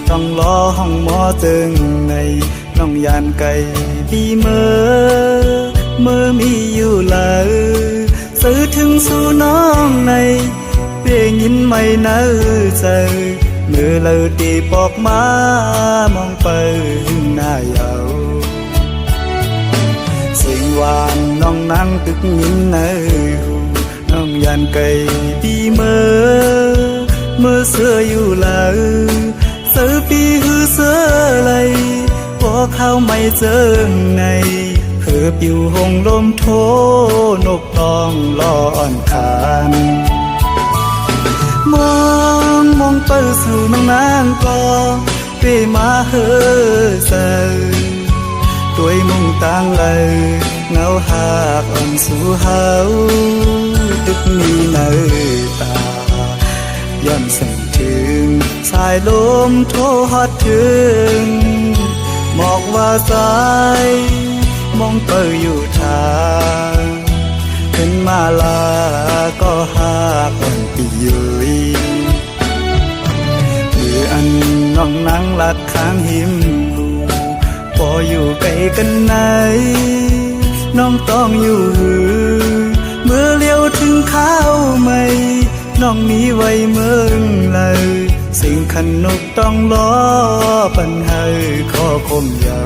ต้องล้อห้องหมอตึงในน้องยานไก่ดีเมื่อมีอยู่เลยสื่อถึงสู่น้องในเพียงยินไม่เนื้อใจเมื่อเราตีปอกมามองไปหน้าเยาสิ่งหวานน้องนั่งตึกยินเนื้อน้องยานไก่ดีเมื่อเสืออยู่เลยเสือปีหือเสือไหลพอเข้าไม่เจอในเผือบอยู่หงลมโทนกตองลอนคานมองไปสู่น้องนางก็เปมาเฮอเซตัวมุ่งต่างเลยเงาหากอ่อนสู่เฮาตึกมีเนื้อตาย้อนสั่งถึงสายลมโทฮอดถึงหมอกว่าสายมองเปิดอยู่ทางขึ้นมาลาก็หากอ่อนปียุยหรืออันน้องนั่งลัดข้างหิมพออยู่ไกลกันไหนน้องต้องอยู่เมื่อเลี้ยวถึงข้าวไม่น้องมีไว้เมืองเลยสิ่งขันนกต้องล้อปัญหาข้อคมเยา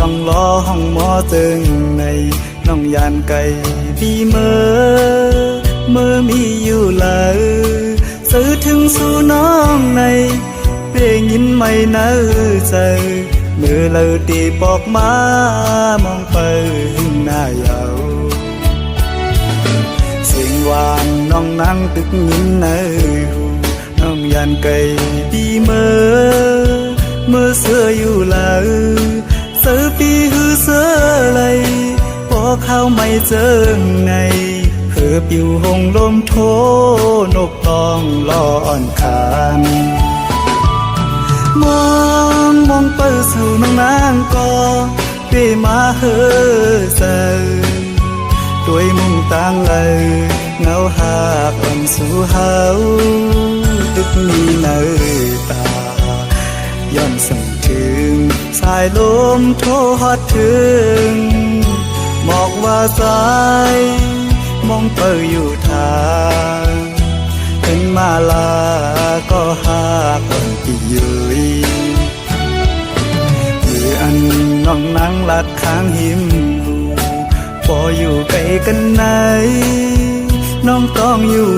ต้องล้อห้องหมอตึงในน้องยานไก่ดีเมื่อมีอยู่เลยสื่อถึงสู่น้องในเพียงยินไม่เนื้อใจเมื่อเราตีปอกมามองไปหน้าเยาเสียงหวานน้องนั่งตึกยินเนื้อน้องยานไก่ดีเมื่อเสืออยู่เลยเสือปีหือเสือไหลพอเข้าไม่เจอในเผือบอยู่หงลมโทนกตองลอนคานมองไปสู่น้องนางก็เปมาเฮอเซด้วยมุ่งต่างเลยเงาหากอ่อนสู่เฮาตึกมีเนื้อตาย้อนสั่งถึงสายลมโทฮอดถึงหมอกว่าสายมองเปิดอยู่ทางเป็นมาลาก็หากอ่อนปียุยหรืออันน้องนั่งลัดข้างหิมพออยู่ไกลกันไหนน้องต้องอยู่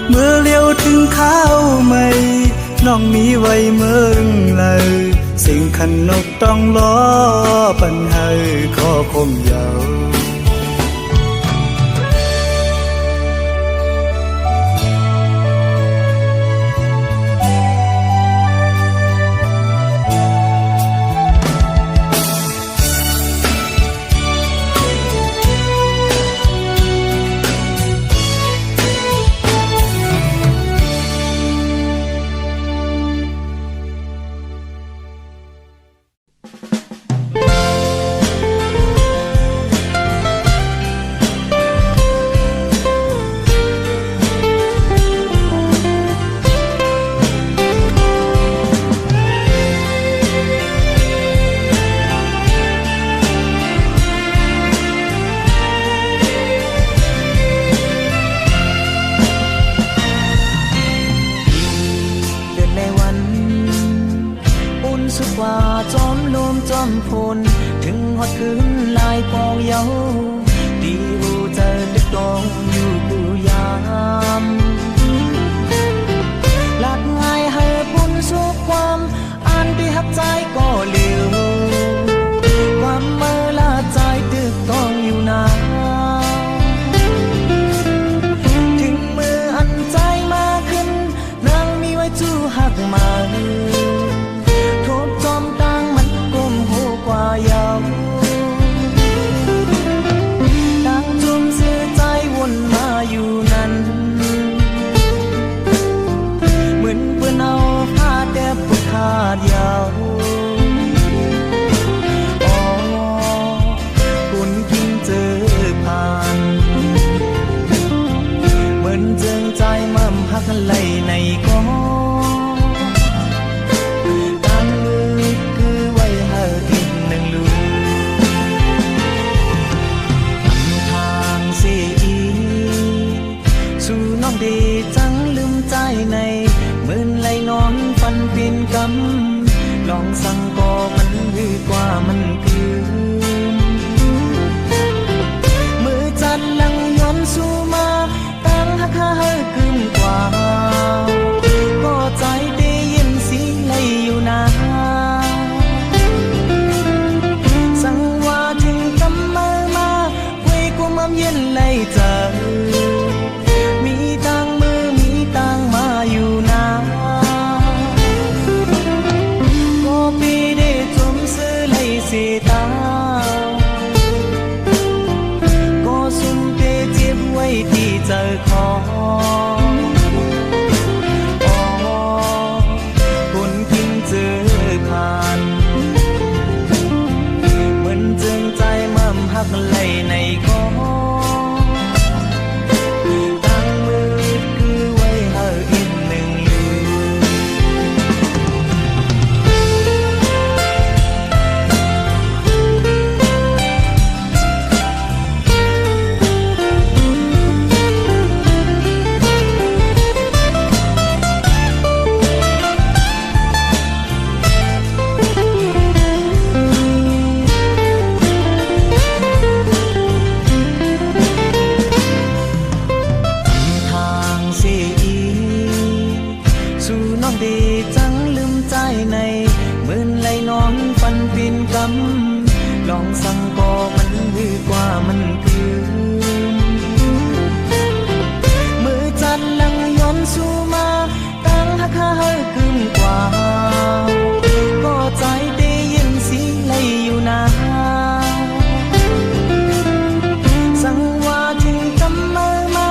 เมื่อเลี้ยวถึงข้าวไม่น้องมีไว้เมืองเลยสิ่งขันนกต้องล้อปัญหาข้อคมเยาจอมลมจอมพลถึงฮอดคืนลายปองเยาดีหูเจอดึกดองอยู่กูยามหลักง่ายให้บุญสุขความอ่านที่หักใจก็เหลวความเมื่อลาใจดึกต้องอยู่นานถึงมืออันใจมาขึ้นนางมีไว้จู้หักมาทบจอมต่างมันก้มหัวกว่ายาว ดยาวอ๋อคุณกินเจอผ่านเหมือนเจิงใจมั่มหักไหลในก้อตั้งมือคือไว้หาอีกหนึ่งลูกทางเสียอีสู่น้องดีจังลืมใจในเหมือนไหลนอนฟันปีนกำลองสั่งก็มันคือกว่ามันคือมือจันลังย้อนสู่มาตั้งหักหาเกินกว่าก็ใจได้ยินเสียงไหลอยู่นาสั่งว่าถึงกำมือมาไว้กูมั่มเย็นไหลเจอมีตังมือมีตังมาอยู่นาก็ปีได้จมซื้อไหลเสียตาก็สุ่มเปเจ็บไว้ที่เจอคอคนกินเจอผ่านเหมือนเจิงใจมั่มหักไหลในก้อตั้งมือคือไว้หาอีกหนึ่งลืทางเสียอีสู่น้องดีจังลืมใจในเหมือนไหลนอนฟันปีนกำลองสั่งก็มันคือกว่ามันคือมือจันลังย้อนสู่มาตั้งหักหาเกินกว่าก็ใจได้ยินเสียงไหลอยู่นาสั่งว่าถึงกำมือมา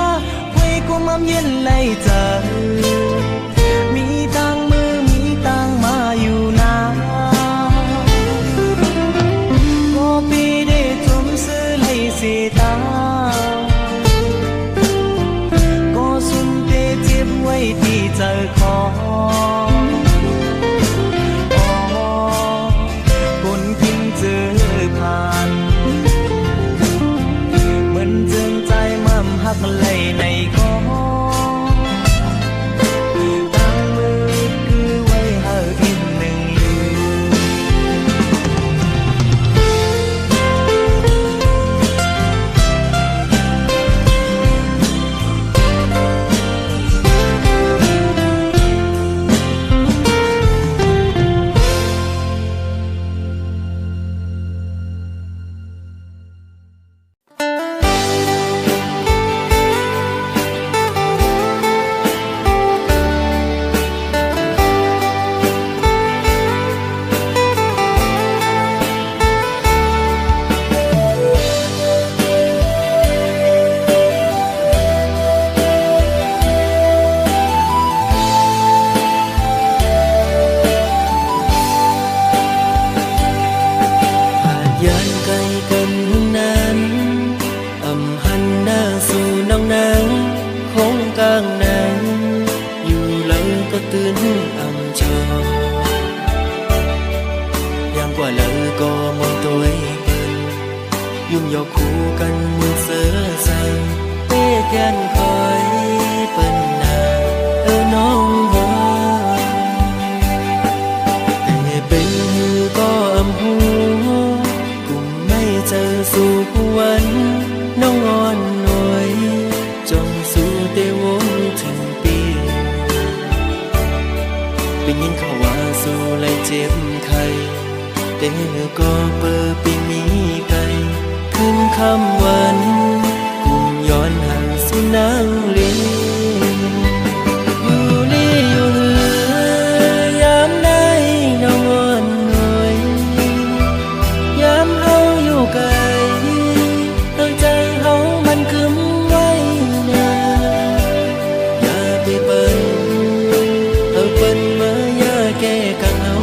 ไว้กูมั่มเย็นไหลเจอมีตังมือมีตังมาอยู่นาก็ปีได้จมซื้อไหลเสียตาก็สุ่มเปเจ็บไว้ที่เจอคอคนกินเจอผ่านเหมือนเจิงใจมั่มหักไหลในก้อตั้งมือคือไว้หาอีกหนึ่งลืยันไกลกันนั้นอำหันหน้าสู่น้องนางคงกลางนั้นอยู่หลังก็ตื่นอำจอยังกว่าแล้วก็มองตัวเกินยุ่งยอกคู่กันมือเสือใส่เป้แกนคอยเปิ้นนาน้องเฮ้แต่เป็นก็อำหูเจอสู่วันน้องอ่อนหน่อยจงสู่เตวงถึงปีเป็นยินเขาว่าสู่ไล่เจ็บไข้แต่ก็เปิดปีมีไกลขึ้นคำวันกุ่มย้อนห่างสู่นางลีอยู่นี่อยู่เหือยามได้น้องอ่อนหน่อยยามเฮาอยู่ไกลตั้งใจเฮามันคืมไว้นะอย่าไปเปิ้นเอาเปิ้นมาอย่าแก้กังเฮา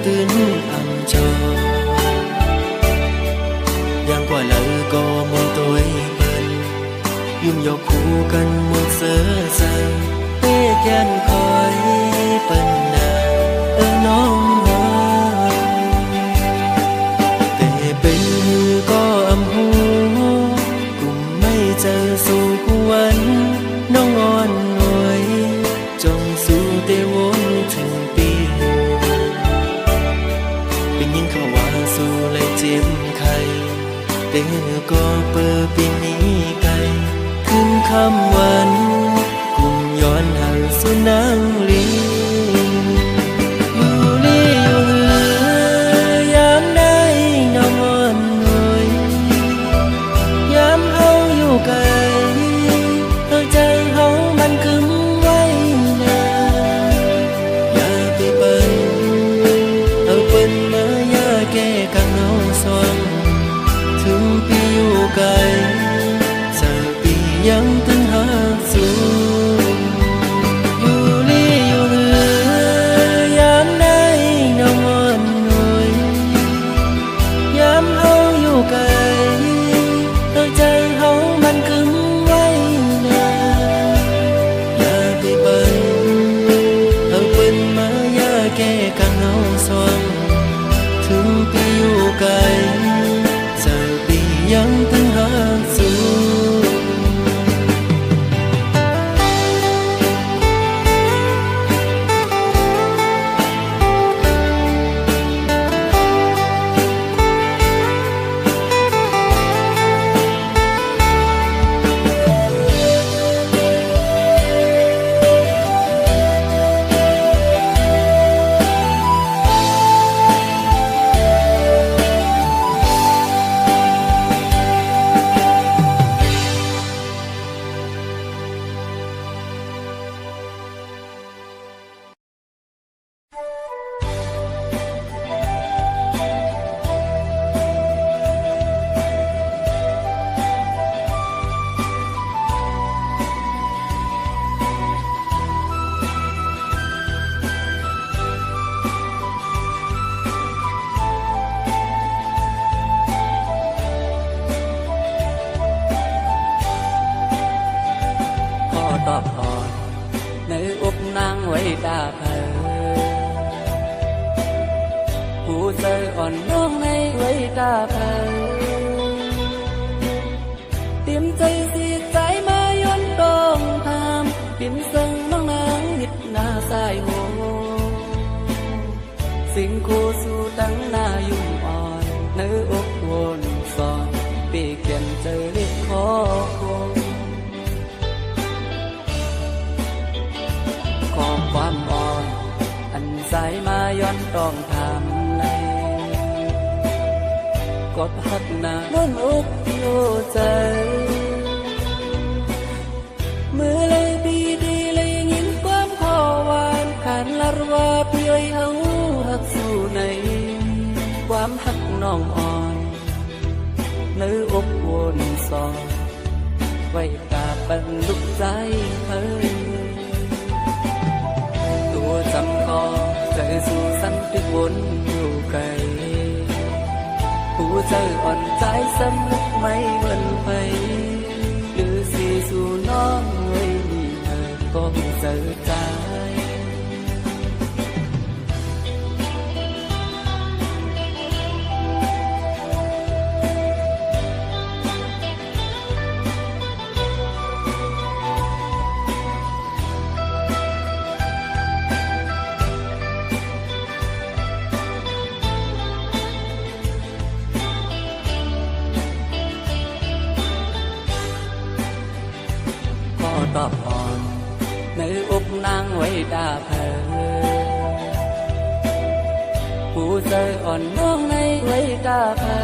tin ăn cho yang qua lỡ có một tuổi bên yum yo khu cần một giờ giờ để gian khói bên nà ở nông hoa để bên có âm hú cùng mây chờ dù cu anh nó ngon ngồi trong dù tê vốn thành pi bình nhiên khảo hòa dù lại chiếm khay để có bờ bên ní cayขึ้นคำวันกุมย้อนห่างสุนางลีอยู่ลีอยู่เหือยามได้นองอ่อนหน่อยยามเฮาอยู่ไกลเอาใจเฮามันคึมไว้นาอย่าไปเปิ้นเอาเปิ้นมาอย่าแก้กังเฮาสวงถึงปีอยู่ไกลยังตึงหาสูอยู่ลีอยู่เหือยามได้น้องอ่อนหน่อยยามเฮาอยู่ไกลเอาใจเฮามันคึมไว้นาอย่าไปเปิ้นเอาเปิ้นมาอย่าแก้กังเฮาสวงถึงปีอยู่ไกลจะปียังตึงหาสูตอบอ่อนในอกนางไว้ดาเพอผู้ใจอ่อนน้องในไว้ดาเพอเตรียมใจสีใจมาย้อนตองทำปิ่นเซิงน้องนางนิดหน้าสายโหสิ่งคู่สู่ตั้งหน้ายุ่งอ่อนในอกวนสอนปีเขียนใจเรียกขอความอ่อนอันสายมาย้อนต้องทำในกดหักหน้าล้นอกอยู่ใจมือเลยดีดีเลยยินความขอหวานขันลารว่าเพียยเฮาหักสู่ในความหักน้องอ่อนเนื้ออกวนสอนไว้กาบันลุกใจเฮ้ยจำคอใจสู่สันติวนอยู่ไกลผู้ใจอ่อนใจสำนึกไม่เหมือนไปหรือสีสู่น้องไว้ดีเธอก็เจอใจตอบอ่อนในอกนางไว้ดาเพอผู้ใจอ่อนน้องในไว้ดาเพอ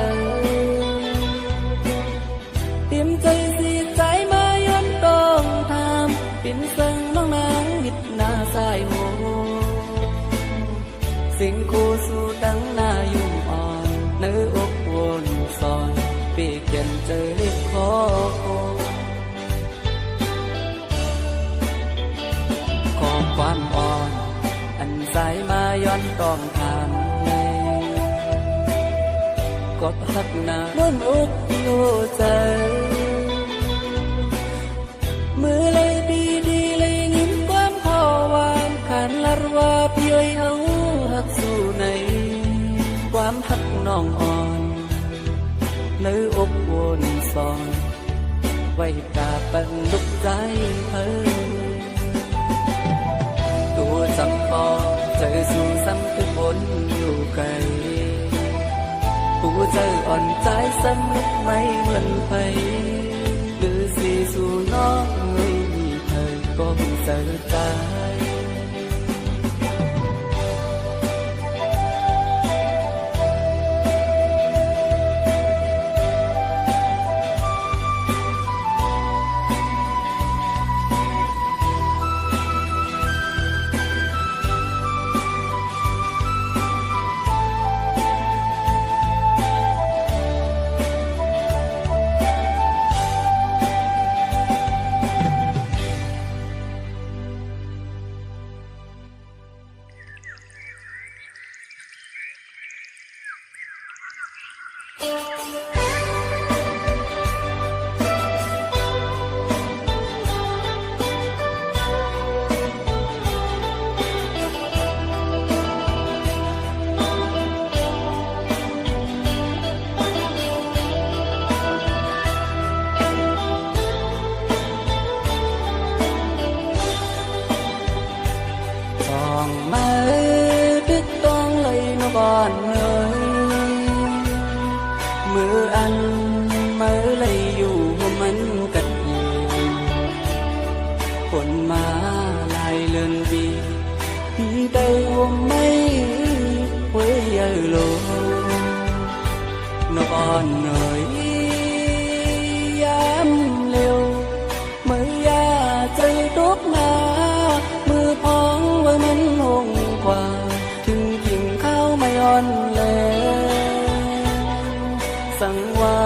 เตรียมใจสีใจมาย้อนต้องทำปิ่นเซิงน้องนางมิดหน้าสายโหสิ่งคู่สู่ตั้งหน้ายุ่งอ่อนในอกวนสอนปีเขียนเจอเรียกขอความอ่อนอันสายมาย้อนต้องทำใน กอดหักหน้าล้วนอกล้วนใจมือเลยดีดีเลยยิ้มความพอวานขันลารว่าพี่เอ้ยเอาหักสู่ในความหักน้องอ่อนเนื้ออกวนซอนไว้ตาเป็นลุกใจตัวจำพอเจอสู่ซ้ำคือบนอยู่ไกลผู้เจออ่อนใจซ้ำลุกไม่เหมือนไผหรือสีสู่น้องไม่มีเธอก็เจอใจก่อนเลยมืออันมือเลยอยู่มันกัดยีฝนมาลายเลื่อนดีที่ได้ว่าไม่ไว้ยาโลนก่อนเลยยามเร็วมือยาใจตกหนามือพองไว้มันหงกว่าไม่อ่อนแลสั่งว่า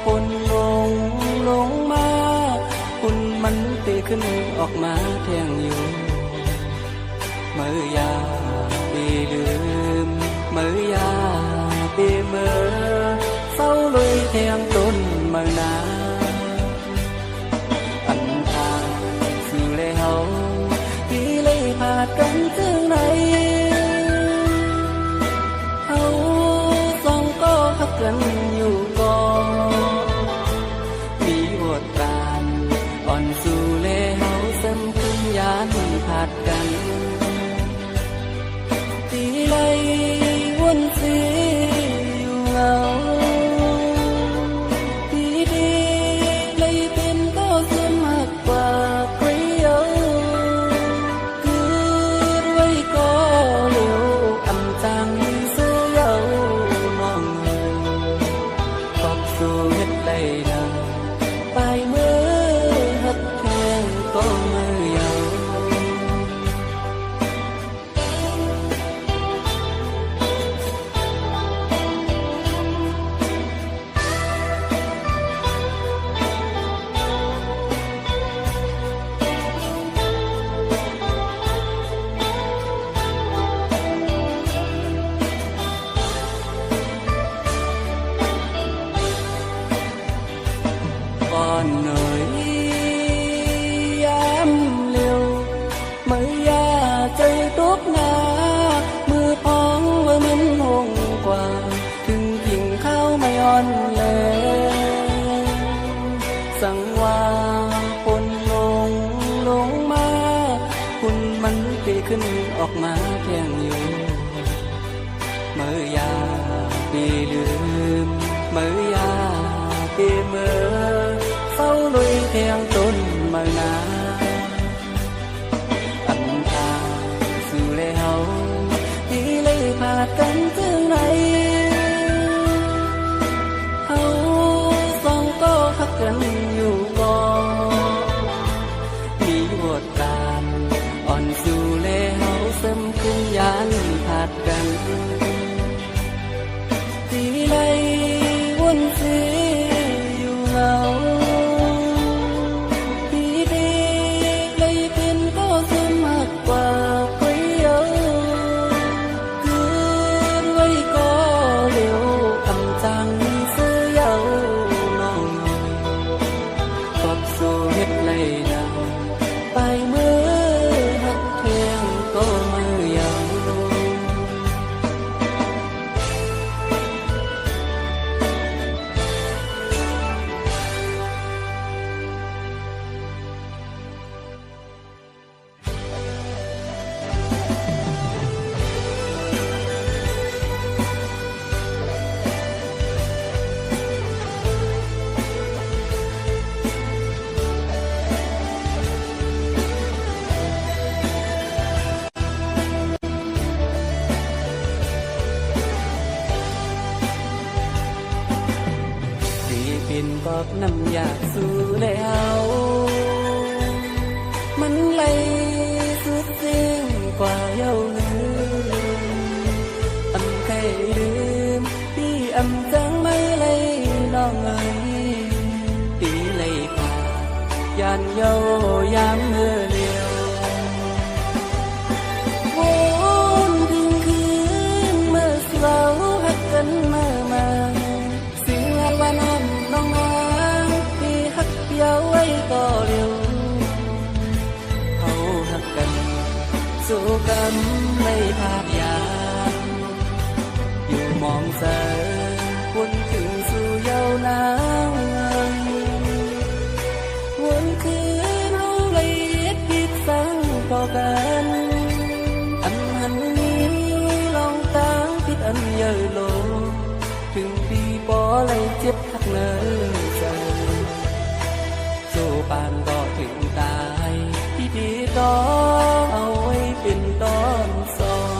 คนลงมาคุณมันเตะขึ้นออกมาแทงอยู่เมื่อยาปีลืมเมื่อยาปีเมื่อเศร้าเลยแทงต้นเมื่อนาอันทางสื่อเลยเฮาที่เลยพากันถึงไหนกันอยู่ก่อนมีบทการอ่อนสู่เลเฮาเส้นขึ้นยานผัดกันตีไลวนสีอยู่เงาตีดีเลยเป็นก็สมักกว่าใครเอาคือไว้ก็เร็วอันจังเสื้อเยาสู่เฮ็ดได้ดังไปมือหัดแทงก็มือยาวก่อนหน่อยยามเร็วเมื่อยาใจตกหนามือพองไว้มันหงกว่าถึงกิ่งข้าวไม่อ่อนแลสั่งว่าคนลงมาคุณมันเตะขึ้นออกมาแทงอยู่เมื่อยาปีลืมเมื่อยาปีเมื่อเฝ้าลุยแทงต้นเมื่อนาอันทางสู่เลเฮาที่เลยพากันถึงไหนเฮาสองก็หักกันอยู่ก่อนมีบทการอ่อนสู่เลเฮาเสริมขึ้นยานผัดกันที่ไลวนสีอยู่เงาที่ดีเลยเป็นก็สมักกว่าใครเอาคือไว้ก็เร็วอันจา อกน้ำอยากสู้แล้วมันเลยสุดสิ้นกว่าเย้าลืมอำเคยลืมพี่อำจังไม่เลยน้องเอ๋ยตีเลยผ่ายานเย้ายามเมื่อเลียววนถึงคืนเมื่อเสาหักกันมาสิ่งละวันนั้นน้องนางที่หักเย้าไว้ก็เร็วเขาหักกันสู้กันไม่พาดยางอยู่มองเสอวนถึงสู่เย้านางวนคืนเขาเลยผิดสังต่อกันอันหันนี้ลองตั้งผิดอันเยอะโลถึงปีปอเลยเจ็บหักเนื้อใจสู้ปานก็ถึงตายที่ดีต้องเอาไว้เป็นตอนสอง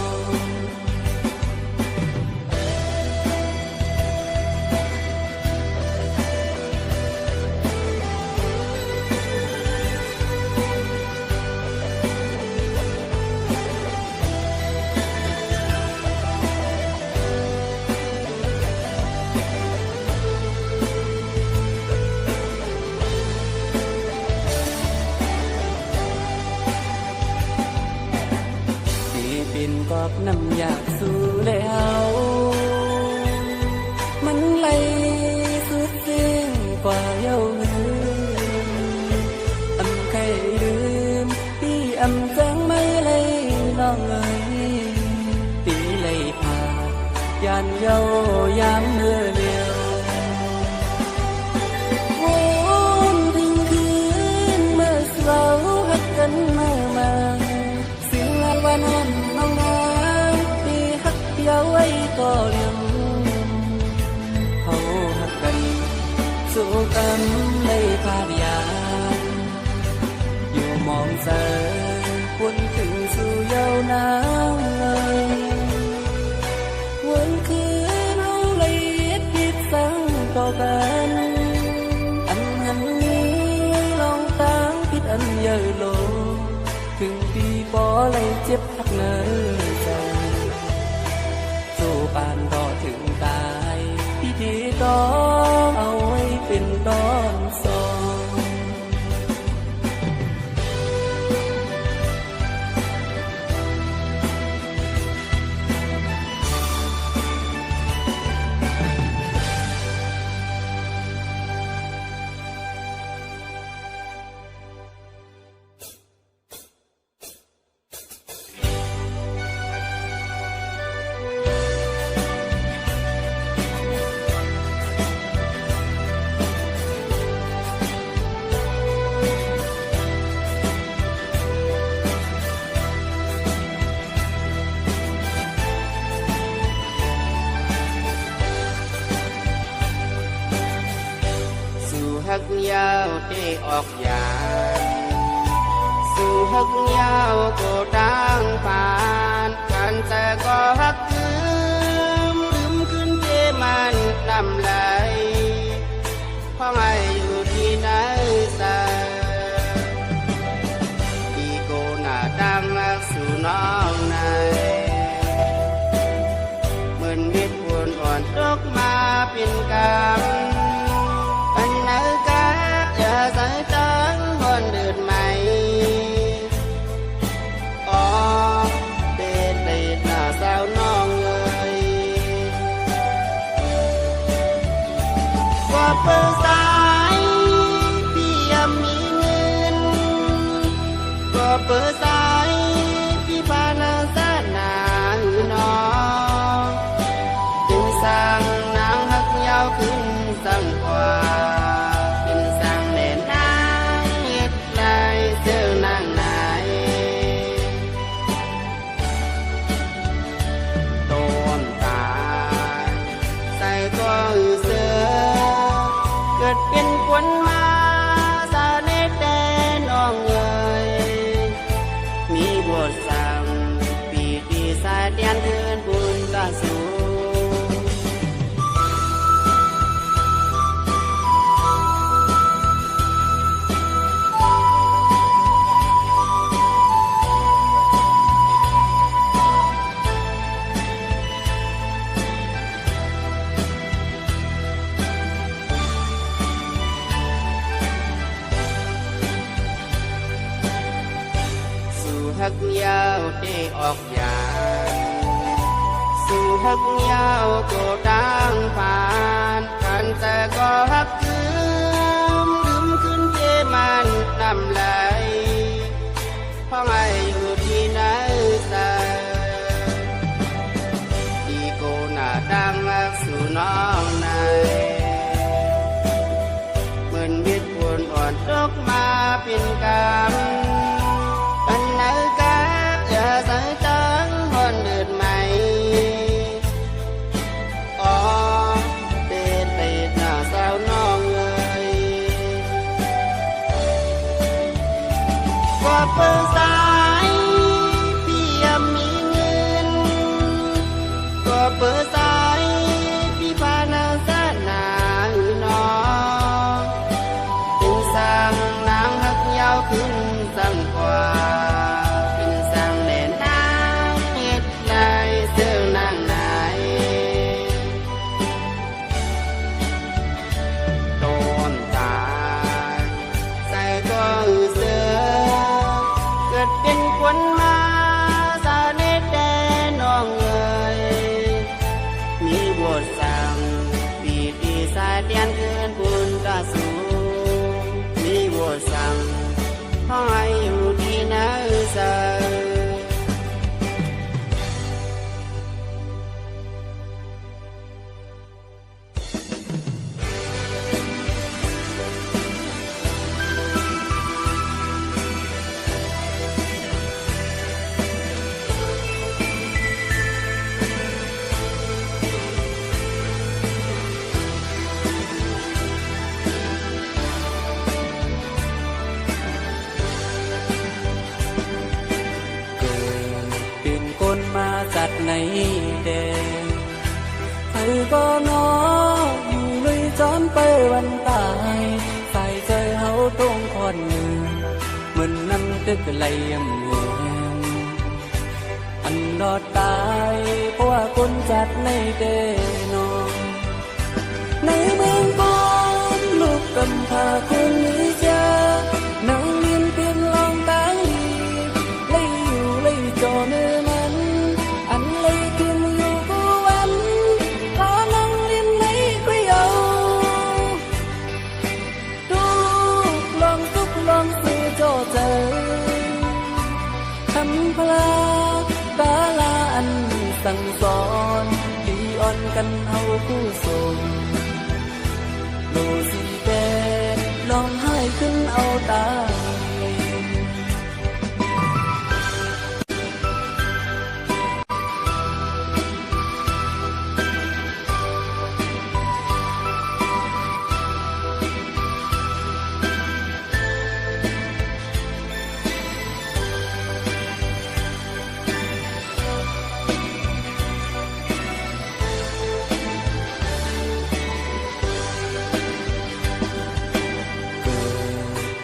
เป็นกอกน้ำอยากสู้แล้วมันเลยสุดสิ้นกว่าเย้าลืมอำเคยลืมพี่อำจังไม่เลยน้องเอ๋ยตีเลยผ่ายานเย้ายามเมื่อเลียววนถึงคืนเมื่อเสาหักกันมาสิ่งละวันนั้นน้องนางที่หักเย้าไว้ก็เร็วเขาหักกันสู้กันไม่พาดยางอยู่มองเสอวนถึงสู่เย้านางวนคืนเขาเลยผิดสังต่อกันอันหันนี้ลองตั้งผิดอันเยอะโลถึงปีปอเลยเจ็บหักเนื้อใจสู้ปานต่อถึงตายพิธีต้องเอาไว้เป็นตอนสอง ฮักยาวที่ออกยานสู่ฮักยาวก็ดังผ่านกันแต่ก็ฮักคืมลืมขึ้นเจมันนำไหลพ่อไงอยู่ที่ไหนสาดีโกหน้าดังรักสู่น้องในเหมือนเม็ดฝนอ่อนตกมาเป็นกำสายตาหอนเดินไหมอ๋อเด็ดเด็ดหน้าสาวน้องเอ๋ยว่าเปิดสายพี่ยังมีเงินว่าเปิดสายพี่พานาสาหนาหือน้องจึงสั่งนางหักยาวขึ้นสั่งกว่าเป็นคนมาสาเนแต่น้องเอ๋ยมีบทสั่งปีที่สายเดียนเทินบุญตาสู ได้ออกยานสู่ฮักยาวก็ต่างผ่านกันแต่ก็ฮักลืมขึ้นเยมันนำไหลเพราะไงอยู่ที่ไหนใส่ดีโกหน้าดังรักสู่น้องในเหมือนมิตรควรอ่อนตกมาเป็นกรรมปันไหนกะอย่าใส่ตังหอนเดือดไหมอ๋อเตะหน้าสาวน้องเลยว่าเปิดสายพี่ยังมีเงินก็เปิดสายพี่พานาสานาน้องเป็นสั่งนางหักยาวขึ้นสั่งกว่าเป็นสั่งแหล่นางเฮ็ดไรเสื้อนางไหนโดนตายใส่ก็เสือเกิดเป็นคนมาสาเนตแดน้องเอ๋ยมีบทสั่งปีสายเตียนเกินบุญตาสูงมีบทสั่งให้อยู่ที่ไหนใส่เป็นคนมาจากไหนแดงใครก็น้ออยู่เลยจอนไปวันตายใส่ใจเฮาตรงคนหนึ่งเหมือนน้ำตึกไหลยังเงียงอันรอดตายเพราะว่าคนจากไหนแดงน้องในเมืองก่อนลูกกำพร้าคนนี้จ้านั่งเรียนเพียงลองตางดีเลยอยู่เลยจอเนื้อมันอันเลยกินอยู่กูวันขอนั่งเรียนในกุยเอาดูลองทุกลองสื่อโจเจอทำพลาตาลาอันสั่งสอนดีอ่อนกันเอาผู้ส่งโลสีแดงลองให้ขึ้นเอาตา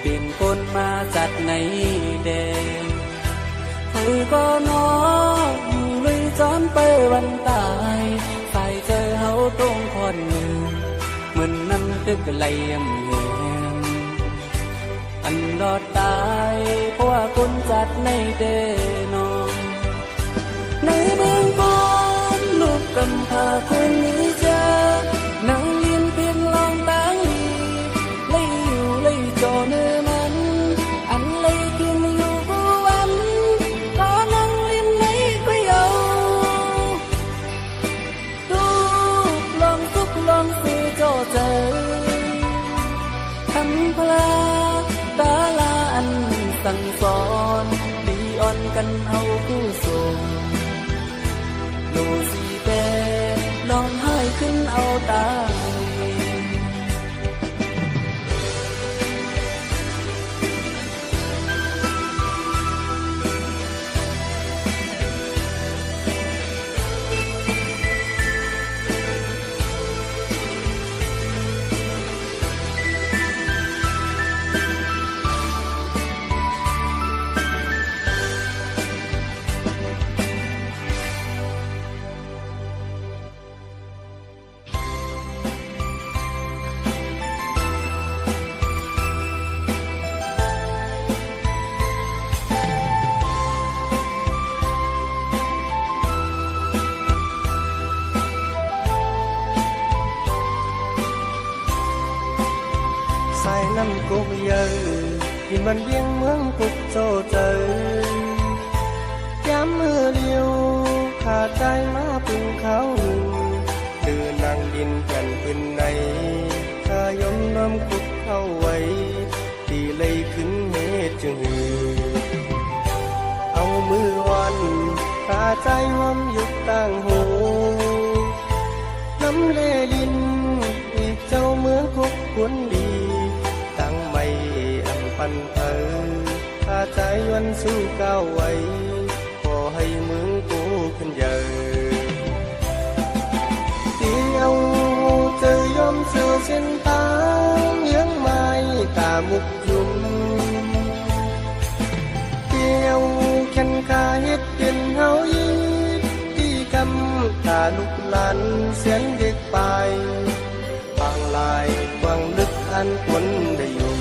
เป็นคนมาจากไหนแดงใครก็น้ออยู่เลยจอนไปวันตายใส่เจอเฮาตรงคนหนึ่งเหมือนน้ำตึกไหลยังเงียงอันรอดตายเพราะว่าคนจากไหนแดงน้องในเมืองก่อนลูกกำพร้าคนนี้จ้านั่งเรียนเพียงลองตางดีเลยอยู่เลยจอเนื้อมันอันเลยกินอยู่กูวันขอนั่งเรียนในกุยเอาดูลองทุกลองสื่อโจเจอทำพลาตาลาอันสั่งสอนดีอ่อนกันเอาผู้ส่ง năm cuộc giờ nhìn văn biếng mướn cuộc trô trời dám mưa liêuขาใจมาปึงเขาตื่นนางดินกันขึ้นในข้ายอมน้อมคุกเข้าไว้ที่เลยขึ้นเหตุจึงหือเอามือวันขาใจหอมยุบต่างหูน้ำเลดินอีกเจ้าเมืองคุกควรดีตั้งไม่อันปันเธอขาใจวันสู้ก้าวไว้ขอให้เมืองกูขึ้นใหญ่ที่เอาเจอยอมเสือเส้นตางเลี้ยงไม้ตามุกยุ่มเที่ยวแข่นขาเฮ็ดเป็นเฮายีที่กำตาลุกลันเสียนเด็กไปบางลายบางลึกอันควรได้อยู่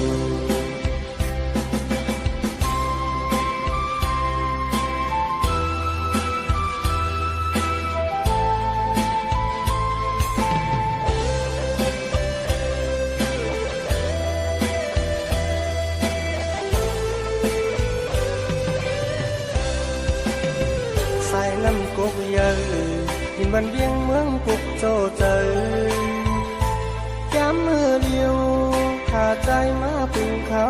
năm cuộc giờ nhìn văn biếng mướn cuộc trô trời dám mưa liêuขาใจมาปึงเขา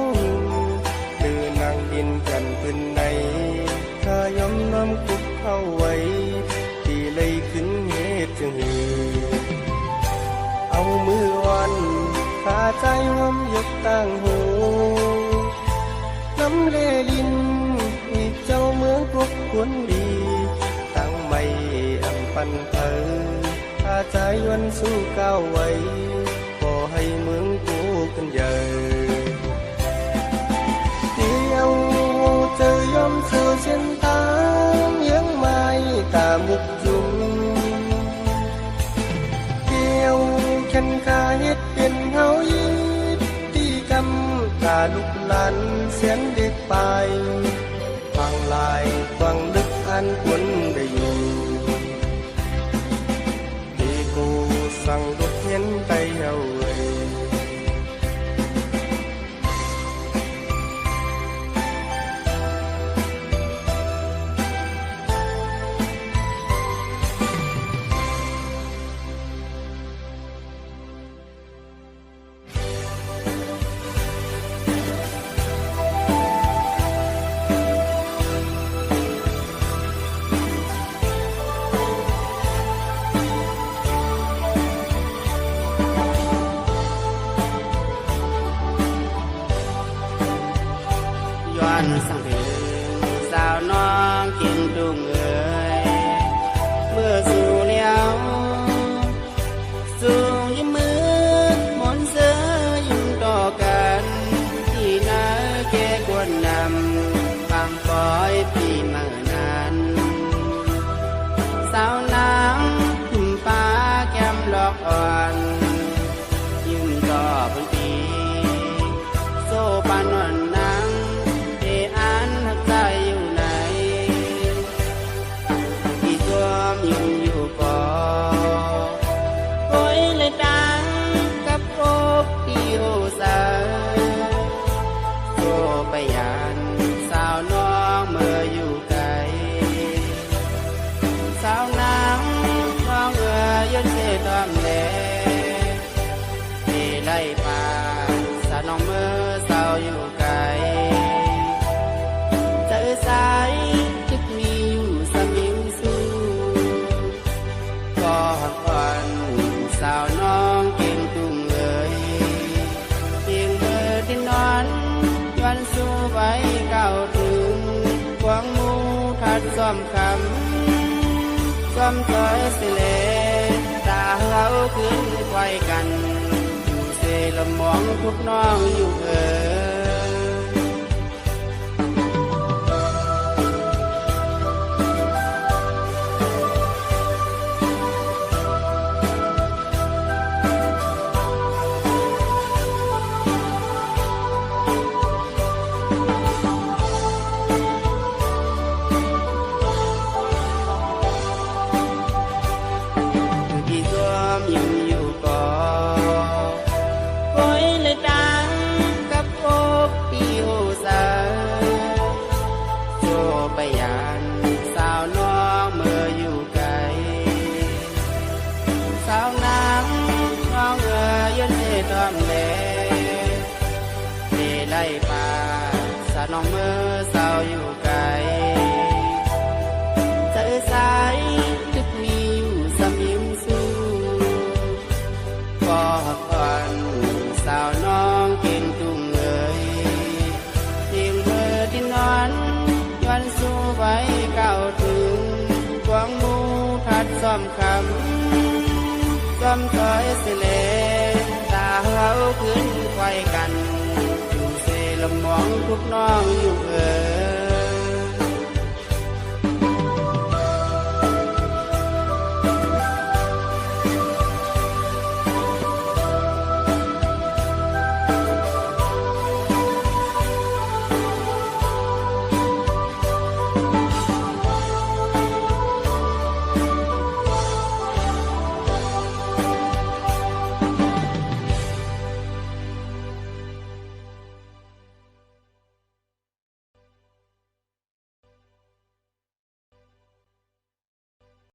ตื่นนางดินกันขึ้นในข้ายอมน้อมคุกเข้าไว้ที่เลยขึ้นเหตุจึงหือเอามือวันขาใจหอมยกต่างหูน้ำเลดินอีกเจ้าเมืองคุกควรดีไม่อันปันเธอถ้าใจวันสู้ก้าวไว้ขอให้เมืองกูขึ้นใหญ่เที่ยวเจอยอมเสือเส้นตางเลี้ยงไม้ตามุกยุ่มเที่ยวแข่นขาเฮ็ดเป็นเฮายีที่กำตาลุกลันเสียนเด็กไปฟังลายฟังลึกอันควรได้อยู่ที่กูสั่งดุเห็นไปเอาไว้สั่งถึงสาวน้องกินดุงเอ๋ยเมื่อสู่เลี้ยวสู่ยิ้มมือมนเสือยิ้มต่อกันที่นาแก่กวนนำฟังปล่อยพี่เมื่อนั้นสาวนางหิมฟ้าแก้มหลอกอ่อนยิ้มต่อบนตีโซปานอนน้องเมื่อเศร้าอยู่ไกลเจอสายทึกมีอยู่สมิงสู้ก็หักวันสาวน้องเก่งตุ้งเลยเพียงเมื่อที่นอนวันสู้ไว้เก่าถึงหวังมูทัดซ้อมคำซ้อมต่อยเสลตาเราขึ้นไว้กันละมองทุกน้องอยู่ที่ตัวยิ้มอยู่ก่อโอยเลยตา น้องเมื่อเศร้าอยู่ไกลเธอสายทึกมีอยู่สมิมสู้ก็หักอ่อนสาวน้องเก่งตุงเอ่ยเตียงเมื่อที่นอนย้อนสู้ไว้เก่าถึงหวังมูพัดซ้อมคำซ้อมถอยเสลตาเฮาขึ้นไฟกันดูเสลมองทุกน้องอยู่เอ่ย